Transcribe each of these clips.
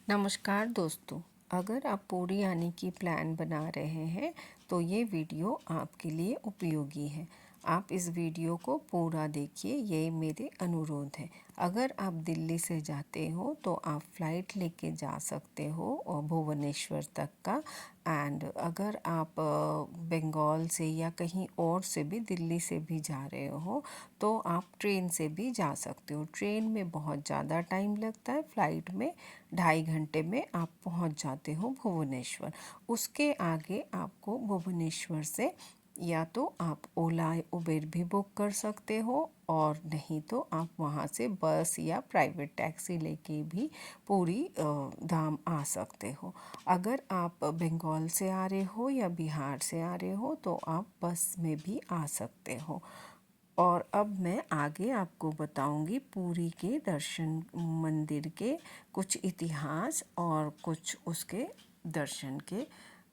नमस्कार दोस्तों। अगर आप पुरी आने की प्लान बना रहे हैं तो ये वीडियो आपके लिए उपयोगी है। आप इस वीडियो को पूरा देखिए, ये मेरे अनुरोध है। अगर आप दिल्ली से जाते हो तो आप फ़्लाइट लेके जा सकते हो और भुवनेश्वर तक का। एंड अगर आप बंगाल से या कहीं और से भी दिल्ली से भी जा रहे हो तो आप ट्रेन से भी जा सकते हो। ट्रेन में बहुत ज़्यादा टाइम लगता है, फ़्लाइट में 2.5 घंटे में आप पहुंच जाते हो भुवनेश्वर। उसके आगे आपको भुवनेश्वर से या तो आप ओला उबेर भी बुक कर सकते हो, और नहीं तो आप वहाँ से बस या प्राइवेट टैक्सी लेके भी पूरी धाम आ सकते हो। अगर आप बंगाल से आ रहे हो या बिहार से आ रहे हो तो आप बस में भी आ सकते हो। और अब मैं आगे आपको बताऊंगी पुरी के दर्शन मंदिर के कुछ इतिहास और कुछ उसके दर्शन के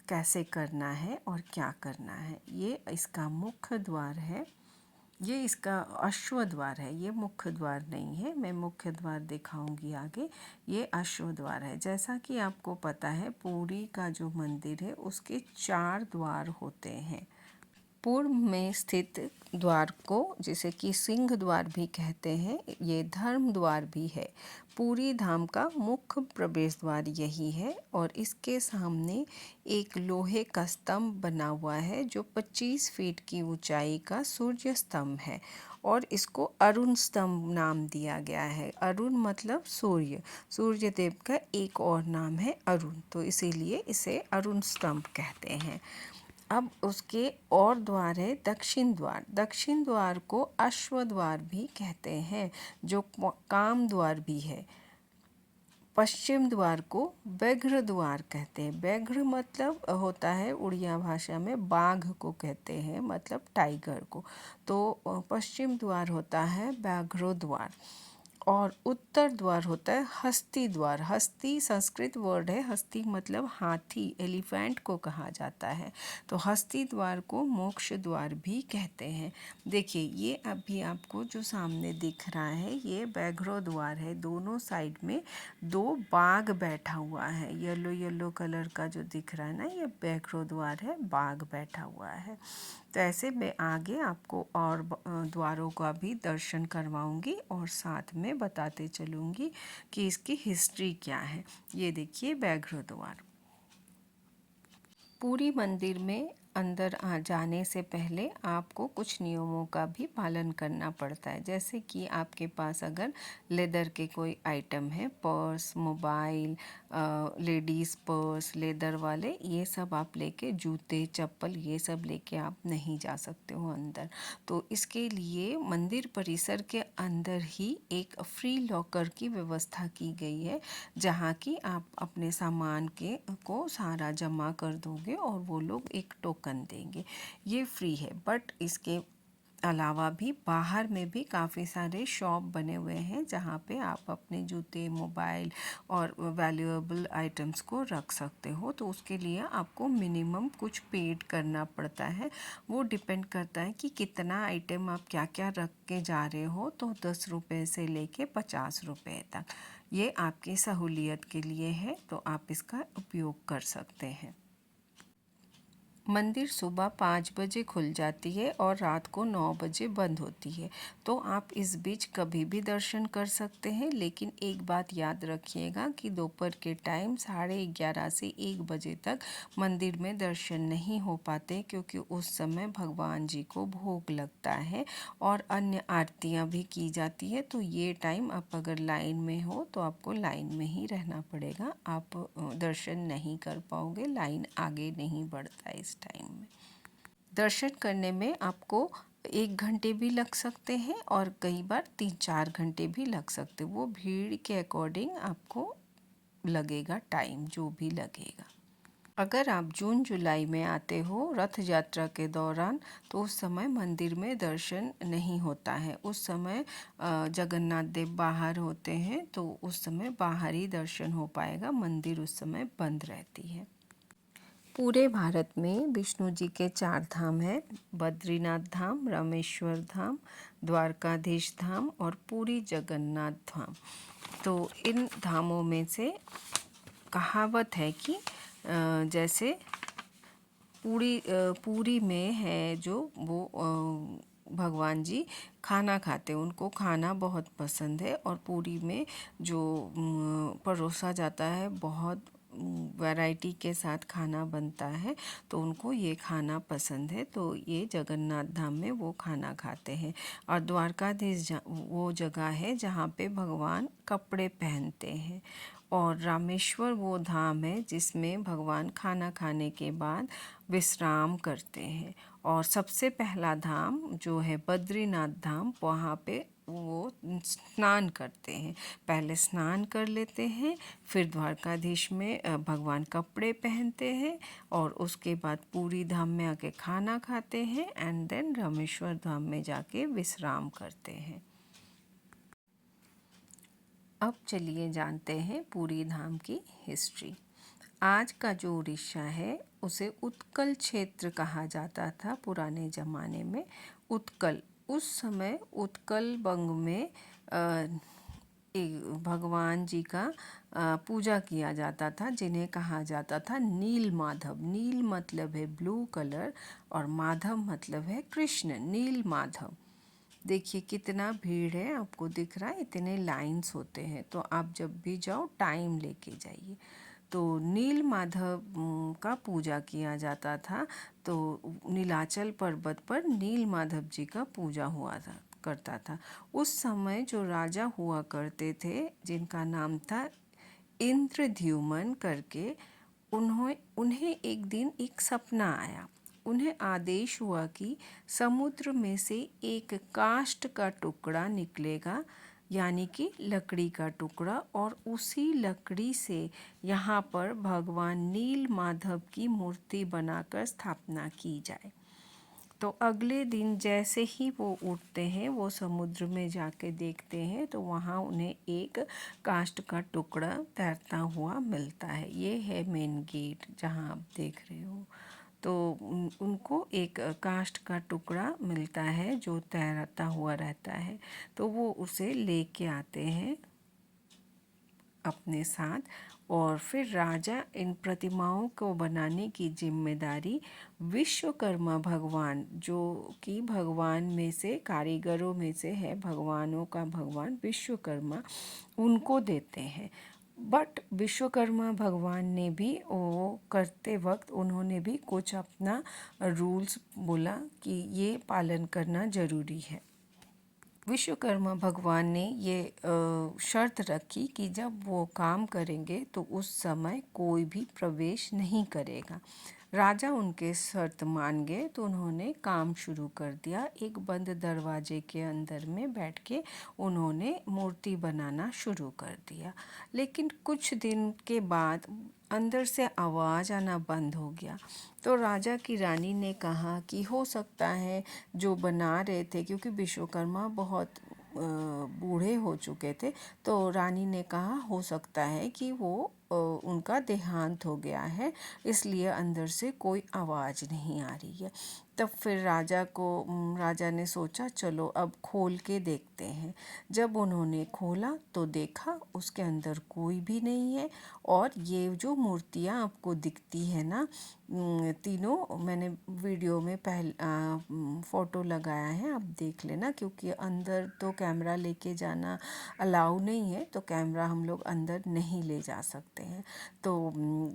कैसे करना है और क्या करना है। ये इसका मुख्य द्वार है, ये इसका अश्व द्वार है, ये मुख्य द्वार नहीं है। मैं मुख्य द्वार दिखाऊंगी आगे। ये अश्व द्वार है। जैसा कि आपको पता है पुरी का जो मंदिर है उसके 4 द्वार होते हैं। पूर्व में स्थित द्वार को, जिसे कि सिंह द्वार भी कहते हैं, ये धर्म द्वार भी है। पूरी धाम का मुख्य प्रवेश द्वार यही है और इसके सामने एक लोहे का स्तंभ बना हुआ है जो 25 फीट की ऊंचाई का सूर्य स्तंभ है और इसको अरुण स्तंभ नाम दिया गया है। अरुण मतलब सूर्य, सूर्य देव का एक और नाम है अरुण, तो इसीलिए इसे अरुण स्तंभ कहते हैं। अब उसके और द्वार है दक्षिण द्वार। दक्षिण द्वार को अश्व द्वार भी कहते हैं, जो काम द्वार भी है। पश्चिम द्वार को व्याघ्र द्वार कहते हैं। व्याघ्र मतलब होता है उड़िया भाषा में बाघ को कहते हैं, मतलब टाइगर को। तो पश्चिम द्वार होता है व्याघ्र द्वार। और उत्तर द्वार होता है हस्ती द्वार। हस्ती संस्कृत वर्ड है, हस्ती मतलब हाथी, एलिफेंट को कहा जाता है। तो हस्ती द्वार को मोक्ष द्वार भी कहते हैं। देखिए ये अभी आपको जो सामने दिख रहा है ये व्याघ्र द्वार है। दोनों साइड में 2 बाघ बैठा हुआ है। येलो येलो कलर का जो दिख रहा है ना, ये व्याघ्र द्वार है, बाघ बैठा हुआ है। तो ऐसे मैं आगे आपको और द्वारों का भी दर्शन करवाऊंगी और साथ में बताते चलूँगी कि इसकी हिस्ट्री क्या है। ये देखिए व्याघ्र द्वार। पूरी मंदिर में अंदर आ जाने से पहले आपको कुछ नियमों का भी पालन करना पड़ता है। जैसे कि आपके पास अगर लेदर के कोई आइटम है, purse, mobile, ladies purse leather वाले, ये सब आप लेके, जूते चप्पल ये सब लेके आप नहीं जा सकते हो अंदर। तो इसके लिए मंदिर परिसर के अंदर ही एक फ्री लॉकर की व्यवस्था की गई है, जहाँ की आप अपने सामान को सारा जमा कर दोगे और वो लोग एक टोकन देंगे। ये फ्री है। बट इसके अलावा भी बाहर में भी काफ़ी सारे शॉप बने हुए हैं जहाँ पे आप अपने जूते, मोबाइल और वैल्यूएबल आइटम्स को रख सकते हो। तो उसके लिए आपको मिनिमम कुछ पेड करना पड़ता है। वो डिपेंड करता है कि कितना आइटम आप क्या क्या रख के जा रहे हो। तो 10 रुपये से लेके 50 रुपये तक ये आपकी सहूलियत के लिए है, तो आप इसका उपयोग कर सकते हैं। मंदिर सुबह 5 बजे खुल जाती है और रात को 9 बजे बंद होती है। तो आप इस बीच कभी भी दर्शन कर सकते हैं। लेकिन एक बात याद रखिएगा कि दोपहर के टाइम 11:30 से 1 बजे तक मंदिर में दर्शन नहीं हो पाते, क्योंकि उस समय भगवान जी को भोग लगता है और अन्य आरतियाँ भी की जाती है। तो ये टाइम आप अगर लाइन में हो तो आपको लाइन में ही रहना पड़ेगा। आप दर्शन नहीं कर पाओगे, लाइन आगे नहीं बढ़ता इस टाइम में। दर्शन करने में आपको 1 घंटे भी लग सकते हैं और कई बार 3-4 घंटे भी लग सकते। वो भीड़ के अकॉर्डिंग आपको लगेगा टाइम, जो भी लगेगा। अगर आप जून जुलाई में आते हो रथ यात्रा के दौरान, तो उस समय मंदिर में दर्शन नहीं होता है। उस समय जगन्नाथ देव बाहर होते हैं, तो उस समय बाहर ही दर्शन हो पाएगा। मंदिर उस समय बंद रहती है। पूरे भारत में विष्णु जी के 4 धाम हैं: बद्रीनाथ धाम, रामेश्वर धाम, द्वारकाधीश धाम और पूरी जगन्नाथ धाम। तो इन धामों में से कहावत है कि जैसे पूरी में है जो वो भगवान जी खाना खाते हैं, उनको खाना बहुत पसंद है और पूरी में जो परोसा जाता है बहुत वैरायटी के साथ खाना बनता है, तो उनको ये खाना पसंद है, तो ये जगन्नाथ धाम में वो खाना खाते हैं। और द्वारकाधीश वो जगह है जहाँ पे भगवान कपड़े पहनते हैं। और रामेश्वर वो धाम है जिसमें भगवान खाना खाने के बाद विश्राम करते हैं। और सबसे पहला धाम जो है बद्रीनाथ धाम, वहाँ पे वो स्नान करते हैं। पहले स्नान कर लेते हैं, फिर द्वारकाधीश में भगवान कपड़े पहनते हैं और उसके बाद पूरी धाम में आके खाना खाते हैं एंड देन रामेश्वर धाम में जाके विश्राम करते हैं। अब चलिए जानते हैं पूरी धाम की हिस्ट्री। आज का जो उड़ीसा है उसे उत्कल क्षेत्र कहा जाता था पुराने ज़माने में। उत्कल, उस समय उत्कल बंग में भगवान जी का पूजा किया जाता था, जिन्हें कहा जाता था नील माधव। नील मतलब है ब्लू कलर और माधव मतलब है कृष्ण, नील माधव। देखिए कितना भीड़ है, आपको दिख रहा है, इतने लाइंस होते हैं, तो आप जब भी जाओ टाइम लेके जाइए। तो नील माधव का पूजा किया जाता था। तो नीलाचल पर्वत पर नील माधव जी का पूजा हुआ था करता था। उस समय जो राजा हुआ करते थे जिनका नाम था इंद्रद्युमन करके, उन्हें एक दिन एक सपना आया। उन्हें आदेश हुआ कि समुद्र में से एक काष्ठ का टुकड़ा निकलेगा, यानी कि लकड़ी का टुकड़ा, और उसी लकड़ी से यहाँ पर भगवान नील माधव की मूर्ति बनाकर स्थापना की जाए। तो अगले दिन जैसे ही वो उठते हैं, वो समुद्र में जाके देखते हैं तो वहाँ उन्हें एक काष्ठ का टुकड़ा तैरता हुआ मिलता है। ये है मेन गेट जहाँ आप देख रहे हो। तो उनको एक काष्ठ का टुकड़ा मिलता है जो तैरता हुआ रहता है, तो वो उसे लेके आते हैं अपने साथ। और फिर राजा इन प्रतिमाओं को बनाने की जिम्मेदारी विश्वकर्मा भगवान, जो कि भगवान में से, कारीगरों में से है, भगवानों का भगवान विश्वकर्मा, उनको देते हैं। बट विश्वकर्मा भगवान ने भी वो करते वक्त उन्होंने भी कुछ अपना रूल्स बोला कि ये पालन करना ज़रूरी है। विश्वकर्मा भगवान ने ये शर्त रखी कि जब वो काम करेंगे तो उस समय कोई भी प्रवेश नहीं करेगा। राजा उनके शर्त मान गए तो उन्होंने काम शुरू कर दिया। एक बंद दरवाजे के अंदर में बैठ के उन्होंने मूर्ति बनाना शुरू कर दिया। लेकिन कुछ दिन के बाद अंदर से आवाज़ आना बंद हो गया। तो राजा की रानी ने कहा कि हो सकता है जो बना रहे थे, क्योंकि विश्वकर्मा बहुत बूढ़े हो चुके थे, तो रानी ने कहा हो सकता है कि वो उनका देहांत हो गया है, इसलिए अंदर से कोई आवाज़ नहीं आ रही है। तब फिर राजा ने सोचा चलो अब खोल के देखते हैं। जब उन्होंने खोला तो देखा उसके अंदर कोई भी नहीं है। और ये जो मूर्तियाँ आपको दिखती है ना, तीनों मैंने वीडियो में फ़ोटो लगाया है, आप देख लेना, क्योंकि अंदर तो कैमरा लेके जाना अलाउ नहीं है, तो कैमरा हम लोग अंदर नहीं ले जा सकते हैं। तो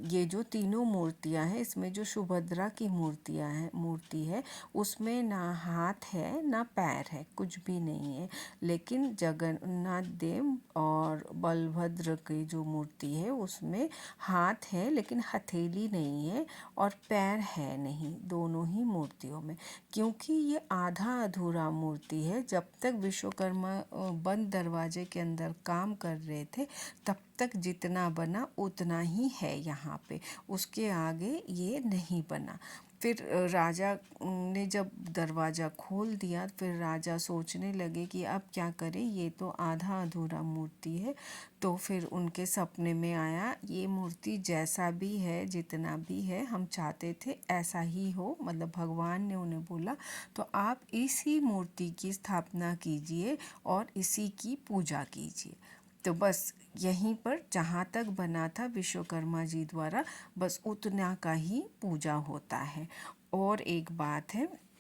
ये जो तीनों मूर्तियां हैं, इसमें जो सुभद्रा की मूर्ति है उसमें ना हाथ है ना पैर है, कुछ भी नहीं है। लेकिन जगन्नाथ देव और बलभद्र की जो मूर्ति है उसमें हाथ है लेकिन हथेली नहीं है और पैर है नहीं, दोनों ही मूर्तियों में। क्योंकि ये आधा अधूरा मूर्ति है, जब तक विश्वकर्मा बंद दरवाजे के अंदर काम कर रहे थे तब तक जितना बना उतना ही है यहाँ पे, उसके आगे ये नहीं बना। फिर राजा ने जब दरवाज़ा खोल दिया, फिर राजा सोचने लगे कि अब क्या करें, ये तो आधा अधूरा मूर्ति है। तो फिर उनके सपने में आया ये मूर्ति जैसा भी है, जितना भी है, हम चाहते थे ऐसा ही हो। मतलब भगवान ने उन्हें बोला तो आप इसी मूर्ति की स्थापना कीजिए और इसी की पूजा कीजिए। तो बस यहीं पर जहाँ तक बना था विश्वकर्मा जी द्वारा, बस उतना का ही पूजा होता है। और एक बात है,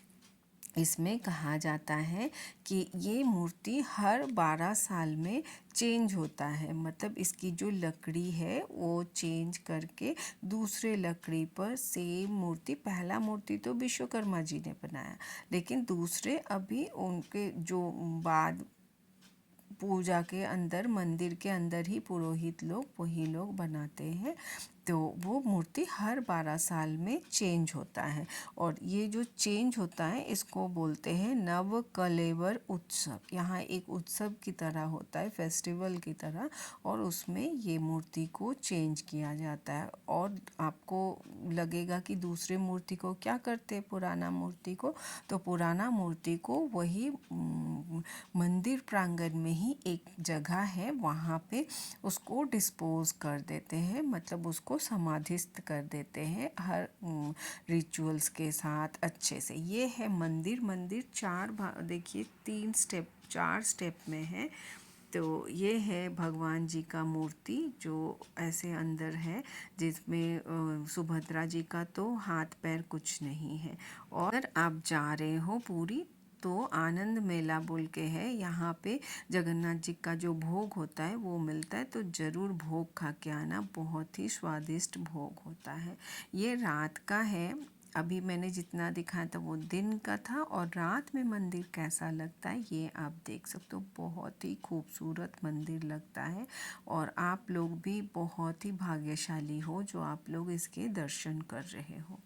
इसमें कहा जाता है कि ये मूर्ति हर 12 साल में चेंज होता है, मतलब इसकी जो लकड़ी है वो चेंज करके दूसरे लकड़ी पर सेम मूर्ति, पहला मूर्ति तो विश्वकर्मा जी ने बनाया, लेकिन दूसरे अभी उनके जो बाद पूजा के अंदर, मंदिर के अंदर ही पुरोहित लोग, वही लोग बनाते हैं। तो वो मूर्ति हर 12 साल में चेंज होता है, और ये जो चेंज होता है इसको बोलते हैं नव कलेवर उत्सव। यहाँ एक उत्सव की तरह होता है, फेस्टिवल की तरह, और उसमें ये मूर्ति को चेंज किया जाता है। और आपको लगेगा कि दूसरे मूर्ति को क्या करते हैं, पुराना मूर्ति को, तो पुराना मूर्ति को वही मंदिर प्रांगण में ही एक जगह है, वहाँ पे उसको डिस्पोज कर देते हैं, मतलब उसको समाधिस्थ कर देते हैं हर रिचुअल्स के साथ अच्छे से। ये है मंदिर। मंदिर चार देखिए 3 स्टेप, 4 स्टेप में है। तो ये है भगवान जी का मूर्ति जो ऐसे अंदर है, जिसमें सुभद्रा जी का तो हाथ पैर कुछ नहीं है। और आप जा रहे हो पूरी, तो आनंद मेला बोल के है, यहाँ पे जगन्नाथ जी का जो भोग होता है वो मिलता है, तो ज़रूर भोग खा के आना, बहुत ही स्वादिष्ट भोग होता है। ये रात का है, अभी मैंने जितना दिखाया था वो दिन का था, और रात में मंदिर कैसा लगता है ये आप देख सकते हो। बहुत ही खूबसूरत मंदिर लगता है, और आप लोग भी बहुत ही भाग्यशाली हो जो आप लोग इसके दर्शन कर रहे हो।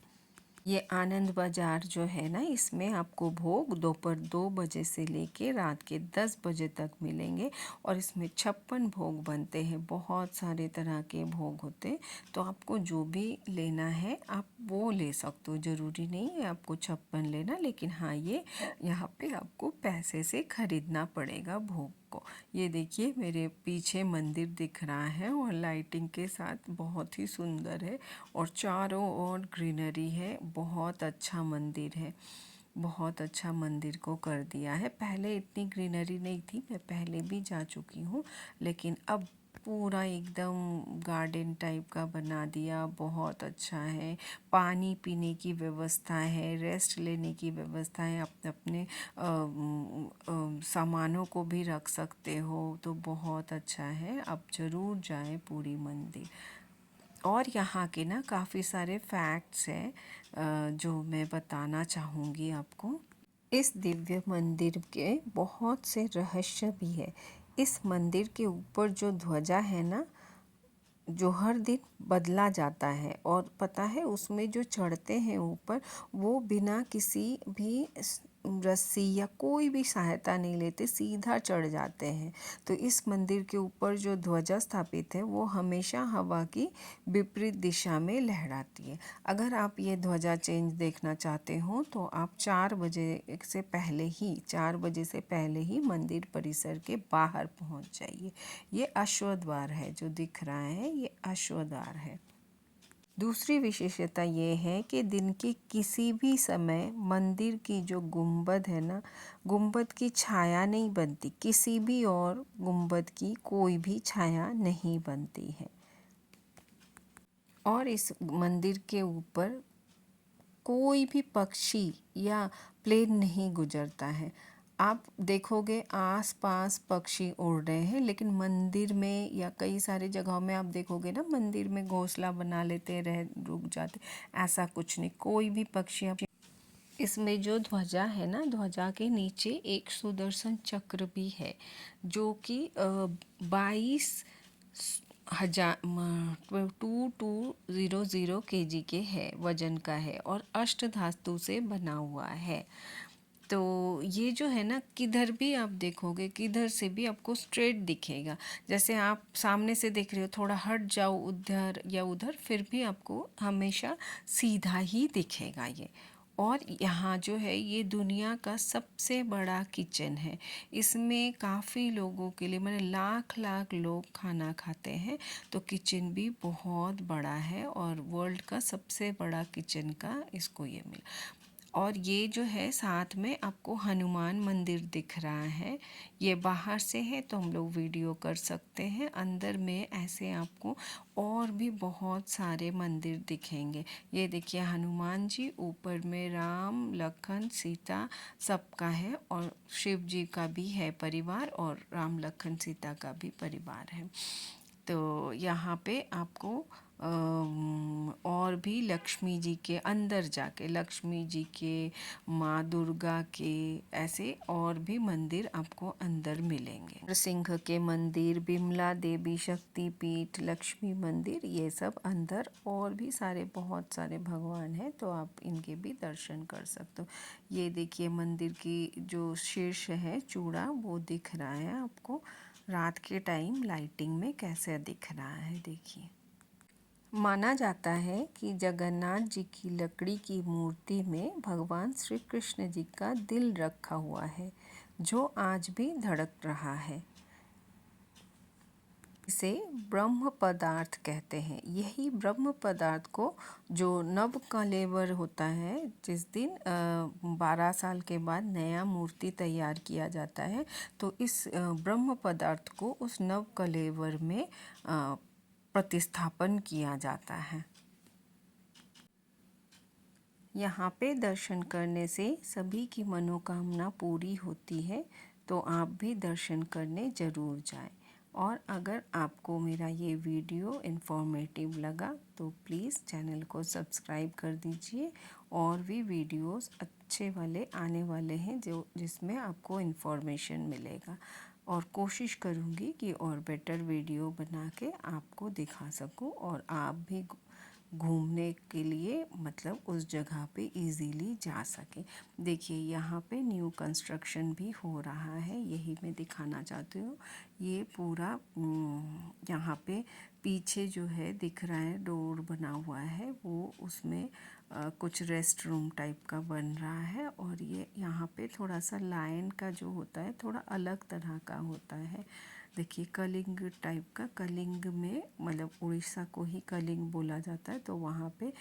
ये आनंद बाज़ार जो है ना, इसमें आपको भोग दोपहर 2 बजे से लेके रात के 10 बजे तक मिलेंगे, और इसमें 56 भोग बनते हैं, बहुत सारे तरह के भोग होते हैं। तो आपको जो भी लेना है आप वो ले सकते हो, ज़रूरी नहीं है आपको 56 लेना, लेकिन हाँ ये यहाँ पे आपको पैसे से खरीदना पड़ेगा भोग को। ये देखिए मेरे पीछे मंदिर दिख रहा है, और लाइटिंग के साथ बहुत ही सुंदर है, और चारों ओर ग्रीनरी है। बहुत अच्छा मंदिर है, बहुत अच्छा मंदिर को कर दिया है। पहले इतनी ग्रीनरी नहीं थी, मैं पहले भी जा चुकी हूँ, लेकिन अब पूरा एकदम गार्डन टाइप का बना दिया। बहुत अच्छा है, पानी पीने की व्यवस्था है, रेस्ट लेने की व्यवस्था है, अपने अपने सामानों को भी रख सकते हो, तो बहुत अच्छा है। अब ज़रूर जाएं पूरी मंदिर। और यहाँ के ना काफ़ी सारे फैक्ट्स हैं जो मैं बताना चाहूँगी आपको। इस दिव्य मंदिर के बहुत से रहस्य भी है। इस मंदिर के ऊपर जो ध्वजा है ना, जो हर दिन बदला जाता है, और पता है उसमें जो चढ़ते हैं ऊपर, वो बिना किसी भी रस्सी या कोई भी सहायता नहीं लेते, सीधा चढ़ जाते हैं। तो इस मंदिर के ऊपर जो ध्वजा स्थापित है वो हमेशा हवा की विपरीत दिशा में लहराती है। अगर आप ये ध्वजा चेंज देखना चाहते हो तो आप 4 बजे से पहले ही मंदिर परिसर के बाहर पहुंच जाइए। ये अश्वद्वार है जो दिख रहा है, ये अश्वद्वार है। दूसरी विशेषता ये है कि दिन के किसी भी समय मंदिर की जो गुंबद है ना, गुंबद की छाया नहीं बनती, किसी भी और गुंबद की कोई भी छाया नहीं बनती है। और इस मंदिर के ऊपर कोई भी पक्षी या प्लेन नहीं गुजरता है। आप देखोगे आसपास पक्षी उड़ रहे हैं, लेकिन मंदिर में या कई सारी जगहों में आप देखोगे ना, मंदिर में घोंसला बना लेते रह रुक जाते, ऐसा कुछ नहीं, कोई भी पक्षी आप। इसमें जो ध्वजा है ना, ध्वजा के नीचे एक सुदर्शन चक्र भी है, जो कि 22,000 2200 kg के है, वजन का है, और अष्ट धातु से बना हुआ है। तो ये जो है ना, किधर भी आप देखोगे, किधर से भी आपको स्ट्रेट दिखेगा। जैसे आप सामने से देख रहे हो, थोड़ा हट जाओ उधर या उधर, फिर भी आपको हमेशा सीधा ही दिखेगा ये। और यहाँ जो है, ये दुनिया का सबसे बड़ा किचन है। इसमें काफ़ी लोगों के लिए, मैंने लाख लाख लोग खाना खाते हैं, तो किचन भी बहुत बड़ा है, और वर्ल्ड का सबसे बड़ा किचन का इसको ये मिला। और ये जो है साथ में आपको हनुमान मंदिर दिख रहा है। ये बाहर से है तो हम लोग वीडियो कर सकते हैं। अंदर में ऐसे आपको और भी बहुत सारे मंदिर दिखेंगे। ये देखिए हनुमान जी, ऊपर में राम लखन सीता सबका है, और शिव जी का भी है परिवार, और राम लखन सीता का भी परिवार है। तो यहाँ पे आपको और भी लक्ष्मी जी के अंदर जाके, लक्ष्मी जी के, माँ दुर्गा के, ऐसे और भी मंदिर आपको अंदर मिलेंगे। सिंह के मंदिर, बिमला देवी शक्ति पीठ, लक्ष्मी मंदिर, ये सब अंदर और भी सारे बहुत सारे भगवान हैं, तो आप इनके भी दर्शन कर सकते हो। ये देखिए मंदिर की जो शीर्ष है चूड़ा, वो दिख रहा है आपको रात के टाइम लाइटिंग में कैसे दिख रहा है, देखिए। माना जाता है कि जगन्नाथ जी की लकड़ी की मूर्ति में भगवान श्री कृष्ण जी का दिल रखा हुआ है, जो आज भी धड़क रहा है। इसे ब्रह्म पदार्थ कहते हैं। यही ब्रह्म पदार्थ को जो नव कलेवर होता है, जिस दिन 12 साल के बाद नया मूर्ति तैयार किया जाता है, तो इस ब्रह्म पदार्थ को उस नव कलेवर में प्रतिस्थापन किया जाता है। यहाँ पे दर्शन करने से सभी की मनोकामना पूरी होती है, तो आप भी दर्शन करने ज़रूर जाएं। और अगर आपको मेरा ये वीडियो इन्फॉर्मेटिव लगा तो प्लीज़ चैनल को सब्सक्राइब कर दीजिए। और भी वीडियोस अच्छे वाले आने वाले हैं जिसमें आपको इन्फॉर्मेशन मिलेगा, और कोशिश करूँगी कि और बेटर वीडियो बना के आपको दिखा सकूँ, और आप भी घूमने के लिए मतलब उस जगह पे इजीली जा सके। देखिए यहाँ पे न्यू कंस्ट्रक्शन भी हो रहा है, यही मैं दिखाना चाहती हूँ। ये पूरा यहाँ पे पीछे जो है दिख रहा है डोर बना हुआ है, वो उसमें कुछ रेस्ट रूम टाइप का बन रहा है। और ये यहाँ पे थोड़ा सा लाइन का जो होता है थोड़ा अलग तरह का होता है। देखिए कलिंग टाइप का, कलिंग में मतलब उड़ीसा को ही कलिंग बोला जाता है, तो वहाँ पे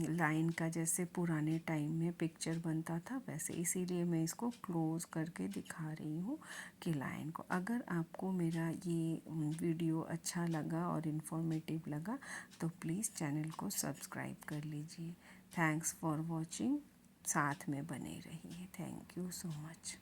लाइन का जैसे पुराने टाइम में पिक्चर बनता था वैसे, इसीलिए मैं इसको क्लोज करके दिखा रही हूँ कि लाइन को। अगर आपको मेरा ये वीडियो अच्छा लगा और इन्फॉर्मेटिव लगा तो प्लीज़ चैनल को सब्सक्राइब कर लीजिए। थैंक्स फॉर वॉचिंग, साथ में बने रहिए। Thank you so much.